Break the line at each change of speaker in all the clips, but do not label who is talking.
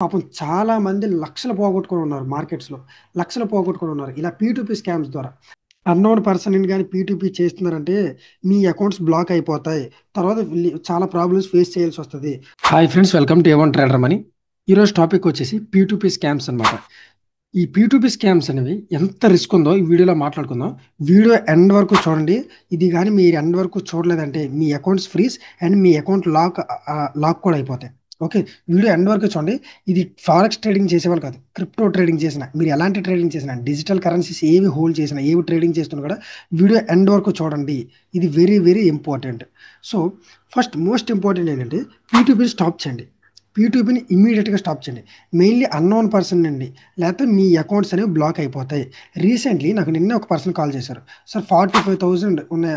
పాపం చాలా మంది లక్షలు పోగొట్టుకొని ఉన్నారు మార్కెట్స్‌లో. లక్షలు పోగొట్టుకొని ఉన్నారు. ఇలా పీ2పీ స్కామ్స్ ద్వారా. అన్నోన్ పర్సన్‌ని గాని పీ2పీ చేస్తున్నారంటే మీ అకౌంట్స్ బ్లాక్ అయిపోతాయి. తర్వాత చాలా ప్రాబ్లమ్స్ ఫేస్ చేయాల్సొస్తది. Hi friends, welcome to A one trader money. ఈరోజు టాపిక్ వచ్చేసి పీ2పీ స్కామ్స్ అన్నమాట. ఈ పీ2పీ స్కామ్స్ అనేవి ఎంత రిస్క్ ఉందో ఈ వీడియోలో మాట్లాడుకుందాం. వీడియో ఎండ్ వరకు చూడండి. ఇది గాని మీరు ఎండ్ వరకు చూడలేదంటే మీ అకౌంట్స్ ఫ్రీజ్ అండ్ మీ అకౌంట్ లాక్ కూడా అయిపోతాయి. ఓకే. వీడియో ఎండ్ వరకు చూడండి. ఇది ఫారెక్స్ ట్రేడింగ్ చేసేవాళ్ళు కాదు. క్రిప్టో ట్రేడింగ్ చేసినా, మీరు ఎలాంటి ట్రేడింగ్ చేసినా, డిజిటల్ కరెన్సీస్ ఏవి హోల్డ్ చేసినా, ఏవి ట్రేడింగ్ చేస్తున్నా కూడా వీడియో ఎండ్ వరకు చూడండి. ఇది very very important. So first most important ఏంటంటే పీ2పీని స్టాప్ చేయండి. పీ2పీని ఇమ్మీడియట్‌గా స్టాప్ చేయండి. మెయిన్‌లీ అన్నోన్ పర్సన్ నుండి లేకపోతే మీ అకౌంట్స్ అనేవి బ్లాక్ అయిపోతాయి. రీసెంట్‌లీ నాకు నిన్నే ఒక పర్సన్ కాల్ చేశారు. సార్ 45,000 ఉన్నాయి,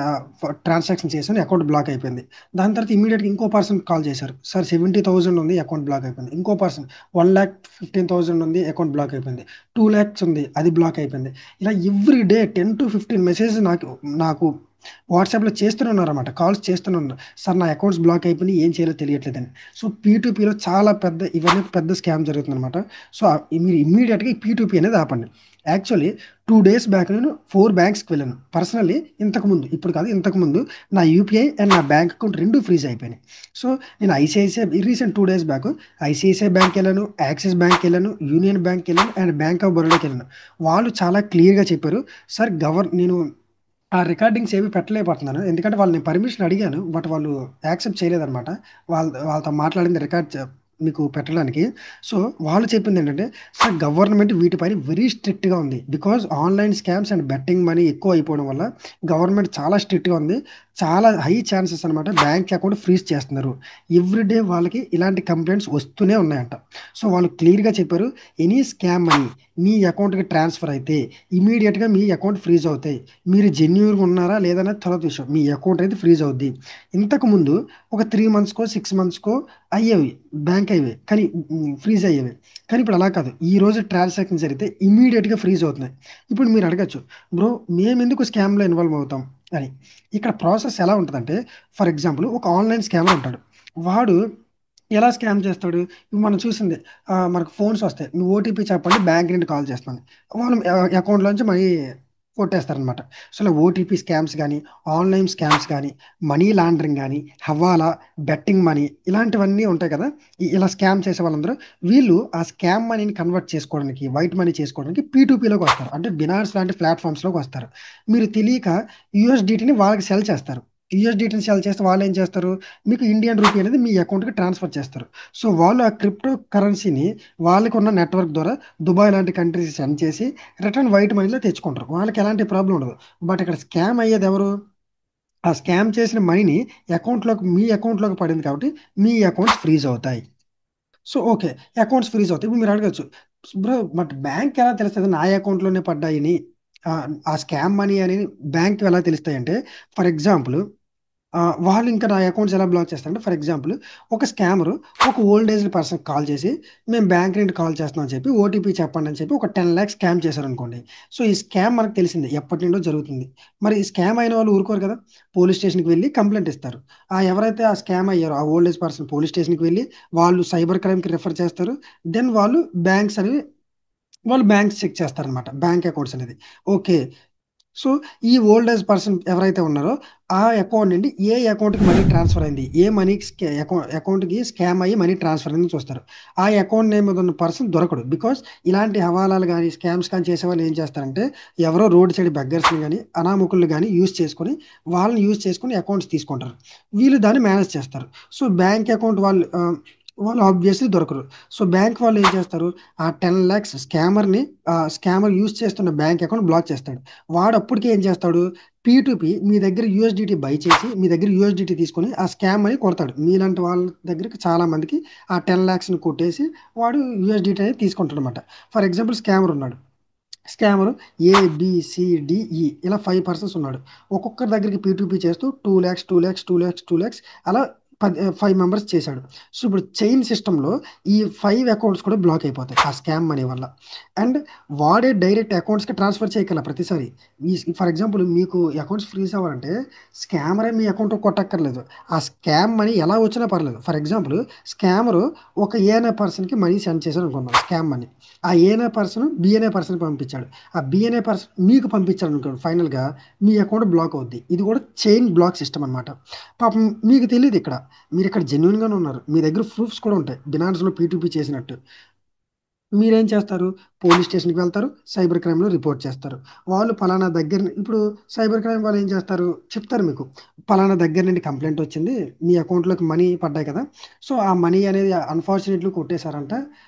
ట్రాన్సాక్షన్ చేశాను, అకౌంట్ బ్లాక్ అయిపోయింది. దాని తర్వాత ఇమ్మీడియట్‌గా ఇంకో పర్సన్ కాల్ చేశారు. సార్ 70,000 ఉంది, అకౌంట్ బ్లాక్ అయిపోయింది. ఇంకో పర్సన్ 1,15,000 ఉంది, అకౌంట్ బ్లాక్ అయిపోయింది. 2,00,000 ఉంది, అది బ్లాక్ అయిపోయింది. ఇలా ఎవ్రీ డే 10-15 మెసేజెస్ నాకు వాట్సాప్‌లో చేస్తూనే ఉన్నారన్నమాట. కాల్స్ చేస్తూనే ఉన్నారు. సార్ నా అకౌంట్స్ బ్లాక్ అయిపోయినాయి, ఏం చేయాలో తెలియట్లేదని. సో పీ2పీలో చాలా ఇవన్నీ పెద్ద స్కామ్ జరుగుతుందన్నమాట. సో మీరు ఇమ్మీడియట్‌గా ఈ పీ2పీ అనేది ఆపండి. యాక్చువల్లీ 2 డేస్ బ్యాక్ నేను 4 బ్యాంక్స్‌కి వెళ్ళాను. పర్సనల్లీ ఇంతకుముందు, ఇప్పుడు కాదు, ఇంతకుముందు నా యూపీఐ అండ్ నా బ్యాంక్ అకౌంట్ 2 ఫ్రీజ్ అయిపోయినాయి. సో నేను రీసెంట్ 2 డేస్ బ్యాక్ ఐసీఐసీఐ బ్యాంక్‌కెళ్ళాను, యాక్సిస్ బ్యాంక్‌కెళ్ళాను, యూనియన్ బ్యాంక్‌కెళ్ళాను అండ్ బ్యాంక్ ఆఫ్ బరోడాకెళ్ళాను. వాళ్ళు చాలా క్లియర్‌గా చెప్పారు. సార్ నేను ఆ రికార్డింగ్స్ ఏవి పెట్టలేకపోతున్నాను. ఎందుకంటే నేను పర్మిషన్ అడిగాను. బట్ వాళ్ళు యాక్సెప్ట్ చేయలేదనమాట. వాళ్ళతో మాట్లాడింది మీకు పెట్టడానికి. సో వాళ్ళు చెప్పిందేంటంటే, సార్ గవర్నమెంట్ వీటిపైన వెరీ స్ట్రిక్ట్‌గా ఉంది. Because online scams and betting money ఎక్కువ అయిపోవడం వల్ల గవర్నమెంట్ చాలా స్ట్రిక్ట్‌గా ఉంది. చాలా హై ఛాన్సెస్ అనమాట బ్యాంక్ అకౌంట్ ఫ్రీజ్ చేస్తున్నారు. ఎవ్రీ డే వాళ్ళకి ఇలాంటి కంప్లెయింట్స్ వస్తూనే ఉన్నాయంట. సో వాళ్ళు క్లియర్‌గా చెప్పారు, ఎనీ స్కామ్ మనీ మీ అకౌంట్‌కి ట్రాన్స్‌ఫర్ అయితే ఇమ్మీడియేట్‌గా మీ అకౌంట్ ఫ్రీజ్ అవుతాయి. మీరు జెన్యూన్‌గా ఉన్నారా లేదనేది తర్వాత విషయం. మీ అకౌంట్ అయితే ఫ్రీజ్ అవుద్ది. ఇంతకుముందు ఒక 3 మంత్స్‌కో, 6 మంత్స్‌కో అయ్యేవి. బ్యాంక్ అయ్యేవి. కానీ ఫ్రీజ్ అయ్యేవి. కానీ ఇప్పుడు అలా కాదు. ఈరోజు ట్రాన్సాక్షన్ జరిగితే ఇమ్మీడియేట్‌గా ఫ్రీజ్ అవుతున్నాయి. ఇప్పుడు మీరు అడగొచ్చు, బ్రో మేమెందుకు స్కామ్‌లో ఇన్వాల్వ్ అవుతాం అని. ఇక్కడ ప్రాసెస్ ఎలా ఉంటదంటే, ఫర్ ఎగ్జాంపుల్ ఒక ఆన్‌లైన్ స్కామర్ ఉంటాడు. వాడు ఎలా స్కామ్ చేస్తాడు? ఇప్పుడు మనం చూసిందే, మనకు ఫోన్స్ వస్తాయి. "మీ ఓటీపీ చెప్పండి, బ్యాంక్ నుండి కాల్ చేస్తున్నాను." వాళ్ళు అకౌంట్‌లోంచి మనీ కొట్టేస్తారనమాట. సో ఇలా ఓటీపీ స్కామ్స్ గానీ, ఆన్‌లైన్ స్కామ్స్ గానీ, మనీ లాండరింగ్ గానీ, హవాలా, బెట్టింగ్ మనీ ఇలాంటివన్నీ ఉంటాయి కదా! ఇలా స్కామ్ చేసే వాళ్ళందరూ వీళ్ళు ఆ స్కామ్ మనీని కన్వర్ట్ చేసుకోవడానికి, వైట్ మనీ చేసుకోవడానికి పీ2పీలోకి వస్తారు. అంటే బినాన్స్ లాంటి ప్లాట్‌ఫార్మ్స్‌లోకి వస్తారు. మీరు తెలియక యూఎస్‌డిటీని వాళ్ళకి సెల్ చేస్తారు. యూఎస్‌డిటీని సెల్ చేస్తే వాళ్ళేం చేస్తారు? మీకు ఇండియన్ రూపీ అనేది మీ అకౌంట్‌కి ట్రాన్స్‌ఫర్ చేస్తారు. సో వాళ్ళు ఆ క్రిప్టో కరెన్సీని వాళ్ళకున్న నెట్వర్క్ ద్వారా దుబాయ్ లాంటి కంట్రీస్‌కి సెండ్ చేసి రిటర్న్ వైట్ మనీలో తెచ్చుకుంటారు. వాళ్ళకి ఎలాంటి ప్రాబ్లమ్ ఉండదు. బట్ ఇక్కడ స్కామ్ అయ్యేది ఎవరు? ఆ స్కామ్ చేసిన మనీని మీ అకౌంట్‌లోకి పడింది కాబట్టి మీ అకౌంట్స్ ఫ్రీజ్ అవుతాయి. So okay. అకౌంట్స్ ఫ్రీజ్ అవుతాయి. ఇప్పుడు మీరు అడగొచ్చు, బ్రో బట్ బ్యాంక్‌కి ఎలా తెలుస్తది నా అకౌంట్‌లోనే పడ్డాయని? ఆ స్కామ్ మనీ అని బ్యాంక్‌కి ఎలా తెలుస్తాయంటే, ఫర్ ఎగ్జాంపుల్ వాళ్ళు ఇంకా నా అకౌంట్స్ ఎలా బ్లాక్ చేస్తారంటే, ఫర్ ఎగ్జాంపుల్ ఒక స్కామరు ఒక ఓల్డ్ ఏజ్డ్ పర్సన్‌కి కాల్ చేసి, మేము బ్యాంక్ నుండి కాల్ చేస్తున్నాం అని చెప్పి ఓటీపీ చెప్పండి అని చెప్పి ఒక 10,00,000 స్కామ్ చేశారనుకోండి. సో ఈ స్కామ్ మనకు తెలిసిందే, ఎప్పటి నుండో జరుగుతుంది. మరి ఈ స్కామ్ అయిన వాళ్ళు ఊరుకోరు కదా! పోలీస్ స్టేషన్‌కి వెళ్లి కంప్లెయింట్ ఇస్తారు. ఎవరైతే ఆ స్కామ్ అయ్యారో ఆ ఓల్డ్ ఏజ్ పర్సన్ పోలీస్ స్టేషన్‌కి వెళ్లి వాళ్ళు సైబర్ క్రైమ్‌కి రిఫర్ చేస్తారు. దెన్ వాళ్ళు బ్యాంక్స్ చెక్ చేస్తారనమాట. బ్యాంక్ అకౌంట్స్ అనేది. ఓకే. సో, ఈ ఓల్డ్ ఏజ్ పర్సన్ ఎవరైతే ఉన్నారో, ఆ అకౌంట్ నుండి ఏ అకౌంట్‌కి మనీ ట్రాన్స్‌ఫర్ అయింది? ఏ మనీ అకౌంట్‌కి స్కామ్ అయ్యి మనీ ట్రాన్స్‌ఫర్ అయిందని చూస్తారు. ఆ అకౌంట్ నేమ్ మీద ఉన్న పర్సన్ దొరకడు. బికాజ్ ఇలాంటి హవాలాలు గాని, స్కామ్స్ కానీ చేసేవాళ్ళు ఏం చేస్తారంటే, ఎవరో రోడ్ సైడ్ బెగ్గర్స్‌ని గాని, అనామకుల్ని గాని వాళ్ళని యూజ్ చేసుకొని అకౌంట్స్ తీసుకుంటారు. వీళ్ళు దాన్ని మేనేజ్ చేస్తారు. సో, బ్యాంక్ అకౌంట్ వాళ్ళు ఆబ్వియస్‌లీ దొరకరు. సో, బ్యాంక్ వాళ్ళు ఏం చేస్తారు? ఆ 10,00,000 స్కామర్ యూజ్ చేస్తున్న బ్యాంక్ అకౌంట్ బ్లాక్ చేస్తాడు. వాడు అప్పటికే ఏం చేస్తాడు? పీ2పీ మీ దగ్గర యూఎస్‌డిటీ బై చేసి, మీ దగ్గర యూఎస్‌డిటీ తీసుకొని ఆ స్కామ్ మనీ కొడతాడు. మీలాంటి వాళ్ళ దగ్గరికి చాలా మందికి ఆ 10,00,000ని కొట్టేసి వాడు యూఎస్‌డిటీ అనేది తీసుకుంటాడనమాట. ఫర్ ఎగ్జాంపుల్ స్కామర్ ఉన్నాడు. స్కామరు ఏ, బి, సి, డి, ఈ ఇలా 5 పర్సన్స్ ఉన్నాడు. ఒక్కొక్కరి దగ్గరికి పీ2పీ చేస్తూ 2,00,000, 2,00,000, 2,00,000, 2,00,000 అలా ఫైవ్ మెంబర్స్ చేశాడు. సో ఇప్పుడు చైన్ సిస్టంలో ఈ ఫైవ్ అకౌంట్స్ కూడా బ్లాక్ అయిపోతాయి ఆ స్కామ్ మనీ వల్ల. అండ్ వాడే డైరెక్ట్ అకౌంట్స్కి ట్రాన్స్ఫర్ చేయగల ప్రతిసారి. ఈ ఫర్ ఎగ్జాంపుల్ మీకు అకౌంట్స్ ఫ్రీజ్ అవ్వాలంటే స్కామరే మీ అకౌంట్ కొట్టక్కర్లేదు. ఆ స్కామ్ మనీ ఎలా వచ్చినా పర్లేదు. ఫర్ ఎగ్జాంపుల్ స్కామరు ఒక ఏ అనే పర్సన్కి మనీ సెండ్ చేశాడు అనుకుందాం, స్కామ్ మనీ. ఆ ఏ అనే పర్సన్ బి అనే పర్సన్ పంపించాడు. ఆ బి అనే పర్సన్ మీకు పంపించాడు అనుకోండి, ఫైనల్గా మీ అకౌంట్ బ్లాక్ అవుద్ది. ఇది కూడా చైన్ బ్లాక్ సిస్టమ్ అనమాట. పాపం మీకు తెలియదు ఇక్కడ, మీరు ఇక్కడ జెన్యున్గానే ఉన్నారు, మీ దగ్గర ప్రూఫ్స్ కూడా ఉంటాయి బినాన్స్లో పీటూపీ చేసినట్టు. మీరేం చేస్తారు? పోలీస్ స్టేషన్‌కి వెళ్తారు. సైబర్ క్రైమ్‌లో రిపోర్ట్ చేస్తారు. వాళ్ళు పలానా దగ్గర ఇప్పుడు సైబర్ క్రైమ్ వాళ్ళు ఏం చేస్తారు? చెప్తారు మీకు. పలానా దగ్గర నుండి కంప్లెయింట్ వచ్చింది. మీ అకౌంట్‌లోకి మనీ పడ్డాయి కదా! సో, ఆ మనీ అనేది అన్‌ఫార్చునేట్‌లీ కొట్టేసారంట.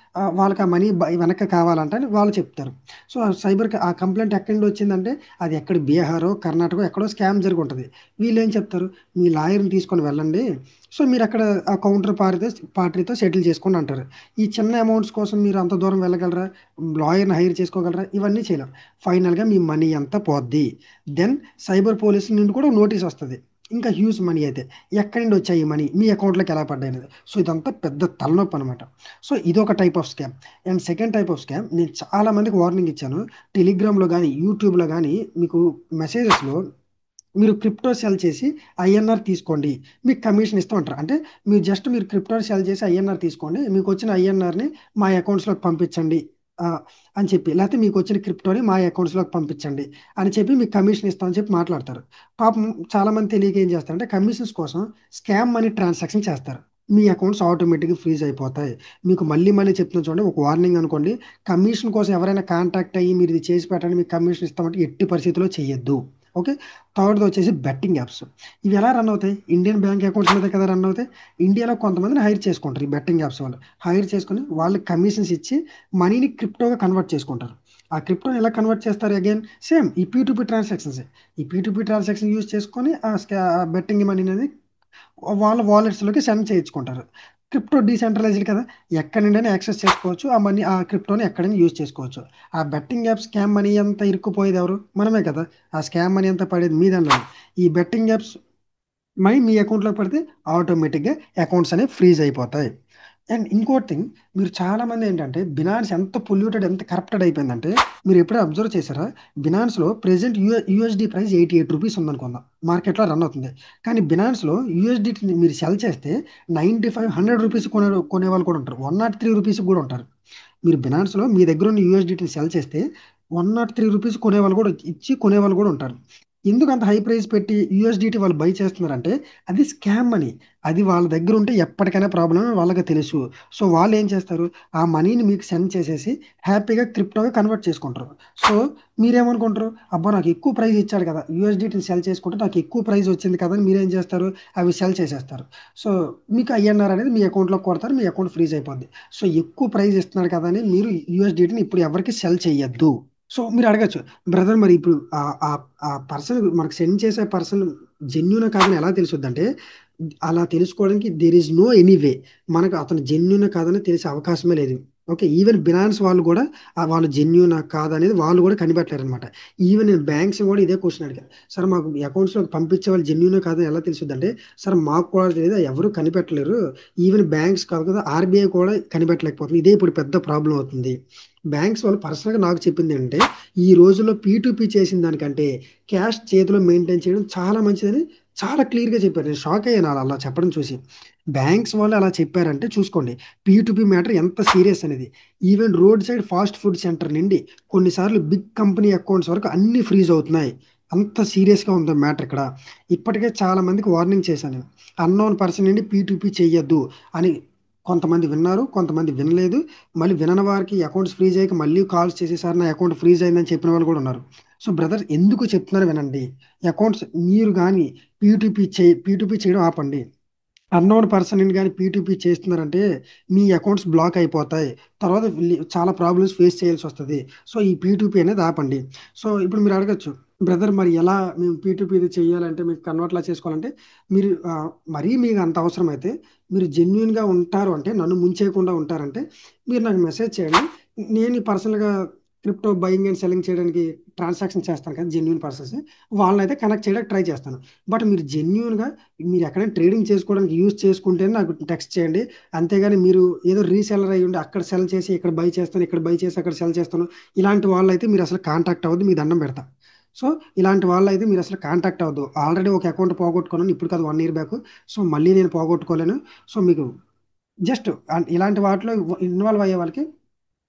వాళ్ళకి ఆ మనీ వెనక్కి కావాలంట అని వాళ్ళు చెప్తారు. సో, ఆ కంప్లెయింట్ ఎక్కడి నుండి వచ్చిందంటే అది ఎక్కడ బీహారో, కర్ణాటకో ఎక్కడో స్కామ్ జరిగుంటది. వీళ్ళేం చెప్తారు? మీ లాయర్‌ని తీసుకొని వెళ్ళండి. సో, మీరక్కడ ఆ కౌంటర్ పార్టీతో సెటిల్ చేసుకోండి అంటారు. ఈ చిన్న అమౌంట్స్ కోసం మీరు అంత దూరం వెళ్ళగలరా? లాయర్‌ని హైర్ చేసుకోగలరా? ఇవన్నీ చేయలేం. ఫైనల్‌గా మీ మనీ అంతా పోద్ది. దెన్ సైబర్ పోలీసుల నుండి కూడా నోటీస్ వస్తది. ఇంకా హ్యూజ్ మనీ అయితే. ఎక్కడి నుండి వచ్చాయి ఈ మనీ? మీ అకౌంట్‌లోకి ఎలా పడ్డాయనేది. సో, ఇదంతా పెద్ద తలనొప్పనమాట. సో, ఇదొక type of scam. And second type of scam నేను చాలా మందికి వార్నింగ్ ఇచ్చాను. టెలిగ్రామ్‌లో గాని, యూట్యూబ్‌లో గాని మీకు మెసేజెస్‌లో మీరు క్రిప్టో సెల్ చేసి ఐఎన్ఆర్ తీసుకోండి. మీకు కమిషన్ ఇస్తాం అంటారు. అంటే మీరు క్రిప్టో సెల్ చేసి ఐఎన్ఆర్ తీసుకోండి. మీకొచ్చిన ఐఎన్ఆర్‌ని మా అకౌంట్స్‌లోకి పంపించండి అని చెప్పి. లేకపోతే మీకొచ్చిన క్రిప్టోని మా అకౌంట్స్‌లోకి పంపించండి అని చెప్పి మీకు కమిషన్ ఇస్తాం అని చెప్పి మాట్లాడతారు. పాపం చాలామంది తెలియక ఏం చేస్తారంటే కమిషన్స్ కోసం స్కామ్ మనీ ట్రాన్సాక్షన్ చేస్తారు. మీ అకౌంట్స్ ఆటోమేటిక్‌గా ఫ్రీజ్ అయిపోతాయి. మీకు మళ్ళీ మళ్ళీ చెప్తున్నాను చూడండి, ఒక వార్నింగ్ అనుకోండి. కమిషన్ కోసం ఎవరైనా కాంటాక్ట్ అయ్యి మీరు ఇది చేసి పెట్టండి మీకు కమిషన్ ఇస్తామంటే ఎట్టి పరిస్థితిలో చేయొద్దు. ఓకే. థర్డ్‌ది వచ్చేసి బెట్టింగ్ యాప్స్. ఇవి ఎలా రన్ అవుతాయి? ఇండియన్ బ్యాంక్ అకౌంట్స్ మీదే కదా రన్ అవుతాయి. ఇండియాలో కొంతమందిని హైర్ చేసుకుంటారు ఈ బెట్టింగ్ యాప్స్ వాళ్ళు. హైర్ చేసుకొని వాళ్ళకి కమిషన్స్ ఇచ్చి మనీని క్రిప్టోగా కన్వర్ట్ చేసుకుంటారు. ఆ క్రిప్టోని ఎలా కన్వర్ట్ చేస్తారు అగైన్? సేమ్ ఈ పీ2పీ ట్రాన్సాక్షన్సే. ఈ పీ2పీ ట్రాన్సాక్షన్ యూజ్ చేసుకొని బెట్టింగ్ మనీ అనేది వాళ్ళ వాలెట్స్‌లోకి సెండ్ చేయించుకుంటారు. క్రిప్టో డీసెంట్రలైజ్డ్ కదా! ఎక్కడి నుండైనా యాక్సెస్ చేసుకోవచ్చు. ఆ క్రిప్టోని ఎక్కడైనా యూజ్ చేసుకోవచ్చు. ఆ బెట్టింగ్ యాప్ స్కామ్ మనీ అంతా ఇరుక్కుపోయేది ఎవరు? మనమే కదా! ఆ స్కామ్ మనీ అంతా పడేది మీ దాంట్లోనే. ఈ బెట్టింగ్ యాప్స్ మనీ మీ అకౌంట్‌లోకి పడితే ఆటోమేటిక్‌గా అకౌంట్స్ అనేవి ఫ్రీజ్ అయిపోతాయి. అండ్ ఇంకోటి థింగ్, మీరు చాలామంది ఏంటంటే బినాన్స్ ఎంత పొల్యూటెడ్, ఎంత కరప్టెడ్ అయిపోయిందంటే మీరు ఎప్పుడైనా అబ్జర్వ్ చేశారా? బినాన్స్‌లో ప్రెజెంట్ యూఎస్‌డీ ప్రైస్ రూ. 88 ఉందనుకుందాం. మార్కెట్‌లో రన్ అవుతుంది. కానీ బినాన్స్‌లో యూఎస్‌డీటీని మీరు సెల్ చేస్తే 95, రూ. 100 కొనేవాళ్ళు కూడా ఉంటారు. రూ. 103 కూడా ఉంటారు. మీరు బినాన్స్‌లో మీ దగ్గర ఉన్న యూఎస్‌డీటీని సెల్ చేస్తే రూ. 103 కొనేవాళ్ళు కూడా కొనేవాళ్ళు కూడా ఉంటారు. ఎందుకు అంత హై ప్రైస్ పెట్టి యూఎస్‌డీటీ వాళ్ళు బై చేస్తున్నారంటే అది స్కామ్ మనీ. అది వాళ్ళ దగ్గర ఉంటే ఎప్పటికైనా ప్రాబ్లమ్ అని వాళ్ళకి తెలుసు. సో, వాళ్ళేం చేస్తారు? ఆ మనీని మీకు సెండ్ చేసేసి హ్యాపీగా క్రిప్టోగా కన్వర్ట్ చేసుకుంటారు. సో, మీరేమనుకుంటారు? అబ్బా! నాకు ఎక్కువ ప్రైస్ ఇచ్చాడు కదా! యూఎస్‌డీటీని సెల్ చేసుకుంటే నాకు ఎక్కువ ప్రైస్ వచ్చింది కదా! అని మీరేం చేస్తారు? అవి సెల్ చేసేస్తారు. సో, మీకు ఐఎన్ఆర్ అనేది మీ అకౌంట్‌లోకి కొడతారు. మీ అకౌంట్ ఫ్రీజ్ అయిపోద్ది. సో, ఎక్కువ ప్రైస్ ఇస్తున్నాడు కదా! అని మీరు యూఎస్‌డీటీని ఇప్పుడు ఎవరికీ సెల్ చేయొద్దు. సో, మీరు అడగొచ్చు, బ్రదర్ మరి ఇప్పుడు ఆ పర్సన్ మనకు సెండ్ చేసే పర్సన్ జెన్యూనా కాదని ఎలా తెలుసుద్దంటే, అలా తెలుసుకోవడానికి there is no any way. మనకు అతను జెన్యూనా కాదని తెలిసే అవకాశమే లేదు. ఓకే. ఈవెన్ బినాన్స్ వాళ్ళు కూడా వాళ్ళు జెన్యూనా కాదనేది వాళ్ళు కూడా కనిపెట్టలేరనమాట. ఈవెన్ నేను బ్యాంక్స్ కూడా ఇదే క్వెషన్ అడిగా. సార్ మాకు మీ అకౌంట్స్‌లోకి పంపించే వాళ్ళు జెన్యూనా కాదని ఎలా తెలుసుద్దంటే, సార్ మాకు కూడా తెలీదు, ఎవరు కనిపెట్టలేరు. ఈవెన్ బ్యాంక్స్ కాదు కదా, ఆర్‌బీఐ కూడా కనిపెట్టలేకపోతుంది. ఇదే ఇప్పుడు పెద్ద ప్రాబ్లమ్ అవుతుంది. బ్యాంక్స్ వాళ్ళు పర్సనల్‌గా నాకు చెప్పిందేంటంటే, ఈ రోజుల్లో పీ2పీ చేసిన దానికంటే క్యాష్ చేతిలో మెయింటైన్ చేయడం చాలా మంచిదని చాలా క్లియర్‌గా చెప్పారు. నేను షాక్ అయ్యాను అలా చెప్పడం చూసి. బ్యాంక్స్ వాళ్ళు అలా చెప్పారంటే చూసుకోండి. పీ2పీ మ్యాటర్ ఎంత సీరియస్ అనేది. Even road side fast food centre నుండి కొన్నిసార్లు బిగ్ కంపెనీ అకౌంట్స్ వరకు అన్నీ ఫ్రీజ్ అవుతున్నాయి. అంత సీరియస్‌గా ఉంది మ్యాటర్ ఇక్కడ. ఇప్పటికే చాలా మందికి వార్నింగ్ చేశాను నేను. అన్‌నోన్ పర్సన్ నుండి పీ2పీ చెయ్యొద్దు అని. కొంతమంది విన్నారు, కొంతమంది వినలేదు. మళ్ళీ వినని వారికి అకౌంట్స్ ఫ్రీజ్ అయ్యాక మళ్ళీ కాల్స్ చేసి సార్ నా అకౌంట్ ఫ్రీజ్ అయిందని చెప్పిన వాళ్ళు కూడా ఉన్నారు. సో బ్రదర్, ఎందుకు చెప్తున్నారో వినండి. అకౌంట్స్ మీరు కానీ పీ2పీ చేయడం ఆపండి. అన్నోన్ పర్సన్ గాని పీ2పీ చేస్తున్నారంటే మీ అకౌంట్స్ బ్లాక్ అయిపోతాయి. తర్వాత చాలా ప్రాబ్లమ్స్ ఫేస్ చేయాల్సొస్తది. సో, ఈ పీ2పీ అనేది ఆపండి. సో, ఇప్పుడు మీరు అడగొచ్చు, బ్రదర్ మరి ఎలా మేము పీ2పీ ఇది చేయాలంటే మీకు కన్వర్ట్‌లా చేసుకోవాలంటే మీరు మరీ మీకు అంత అవసరమైతే మీరు జెన్యూన్‌గా ఉంటారు అంటే నన్ను ముంచేయకుండా ఉంటారంటే మీరు నాకు మెసేజ్ చేయండి. నేను పర్సనల్‌గా క్రిప్టో బయింగ్ అండ్ సెల్లింగ్ చేయడానికి ట్రాన్సాక్షన్ చేస్తాను కదా జెన్యున్ పర్సన్స్, వాళ్ళనైతే కనెక్ట్ చేయడానికి ట్రై చేస్తాను. బట్ మీరు జెన్యున్గా మీరు ఎక్కడైనా ట్రేడింగ్ చేసుకోవడానికి యూజ్ చేసుకుంటేనే నాకు టెక్స్ట్ చేయండి. అంతేగాని మీరు ఏదో రీసెల్లర్ అయ్యి ఉండి అక్కడ సెల్ చేసి ఇక్కడ బై చేస్తాను, ఇక్కడ బై చేసి అక్కడ సెల్ చేస్తాను, ఇలాంటి వాళ్ళైతే మీరు అసలు కాంటాక్ట్ అవ్వద్దు, మీ దండం పెడతా. సో ఇలాంటి వాళ్ళైతే మీరు అసలు కాంటాక్ట్ అవ్వద్దు. ఆల్రెడీ ఒక అకౌంట్ పోగొట్టుకున్నాను, ఇప్పుడు కాదు 1 year బ్యాక్. సో మళ్ళీ నేను పోగొట్టుకోలేను. సో మీకు జస్ట్ ఇలాంటి వాటిలో ఇన్వాల్వ్ అయ్యే వాళ్ళకి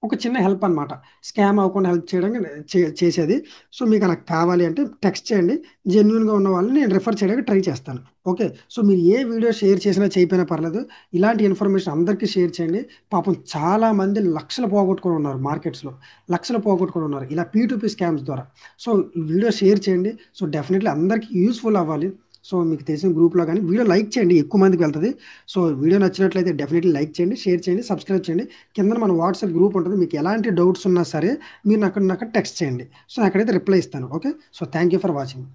ఒక చిన్న హెల్ప్ అన్నమాట, స్కామ్ అవ్వకుండా హెల్ప్ చేయడానికి చేసేది. సో మీకు అలా కావాలి అంటే టెక్స్ట్ చేయండి. జెన్యున్గా ఉన్న వాళ్ళని నేను రిఫర్ చేయడానికి ట్రై చేస్తాను. ఓకే. సో మీరు ఏ వీడియో షేర్ చేసినా చేయకపోయినా పర్లేదు, ఇలాంటి ఇన్ఫర్మేషన్ అందరికీ షేర్ చేయండి. పాపం చాలా మంది లక్షలు పోగొట్టుకొని ఉన్నారు మార్కెట్స్లో, లక్షలు పోగొట్టుకొని ఉన్నారు ఇలా పీ స్కామ్స్ ద్వారా. సో ఈ వీడియో షేర్ చేయండి. సో డెఫినెట్లీ అందరికీ యూస్ఫుల్ అవ్వాలి. సో మీకు తెలిసిన గ్రూప్లో కానీ వీడియో లైక్ చేయండి, ఎక్కువ మందికి వెళ్తుంది. సో వీడియో నచ్చినట్లయితే డెఫినెట్లీ లైక్ చేయండి, షేర్ చేయండి, సబ్స్క్రైబ్ చేయండి. కింద మన వాట్సాప్ గ్రూప్ ఉంటుంది, మీకు ఎలాంటి డౌట్స్ ఉన్నా సరే మీరు నాకు టెక్స్ట్ చేయండి. సో అక్కడైతే రిప్లై ఇస్తాను. Okay. So thank you for watching.